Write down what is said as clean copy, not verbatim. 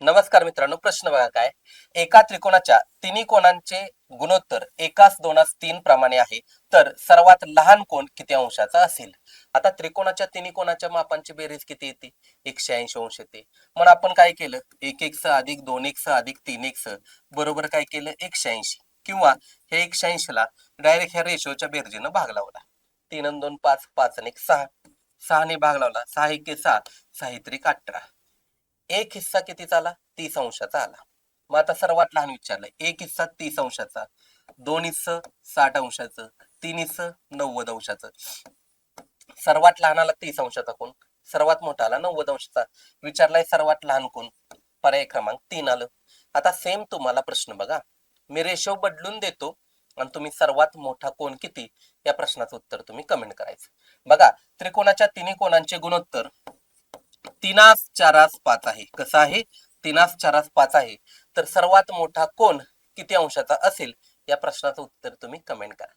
नमस्कार मित्रांनो, प्रश्न बघा काय. एका त्रिकोणाच्या तिन्ही कोणांचे गुणोत्तर एकास दोनास तीन प्रमाणे आहे, तर सर्वात लहान कोण किती अंशाचा असेल. आता त्रिकोणाच्या तिन्ही कोणाच्या मापांची बेरीज किती येते? 180 अंश येते. मग आपण काय केलं, 1 अधिक 2 अधिक 3 बरोबर काय केलं, 180. किंवा हे 180 ला डायरेक्ट ह्या रेशोच्या बेरजेनं भाग लावला. 3 आणि 2 5, 5 आणि 1 6, 6 ने भाग लावला, 6 1 6, 6 3 18. एक हिस्सा कितीचा आला? 30 अंशाचा आला. मग आता सर्वात लहान विचारलंय, एक हिस्सा 30 अंशाचा, दोन हिस्स 60 अंशाचं, तीन हिस्स 90 अंशाचं. सर्वात लहान आला 30 अंशाचा कोण, सर्वात मोठा आला 90 अंशाचा. विचारलाय सर्वात लहान कोण, पर्याय क्रमांक 3 आलं. आता सेम तुम्हाला प्रश्न बघा, मी रेशो बदलून देतो आणि तुम्ही सर्वात मोठा कोण किती या प्रश्नाचं उत्तर तुम्ही कमेंट करायचं. बघा, त्रिकोणाच्या तिन्ही कोणांचे गुणोत्तर 3:4:5 आहे. कसं आहे? 3:4:5 आहे. तर सर्वात मोठा कोण किती अंशाचा असेल या प्रश्नाचं उत्तर तुम्ही कमेंट करा.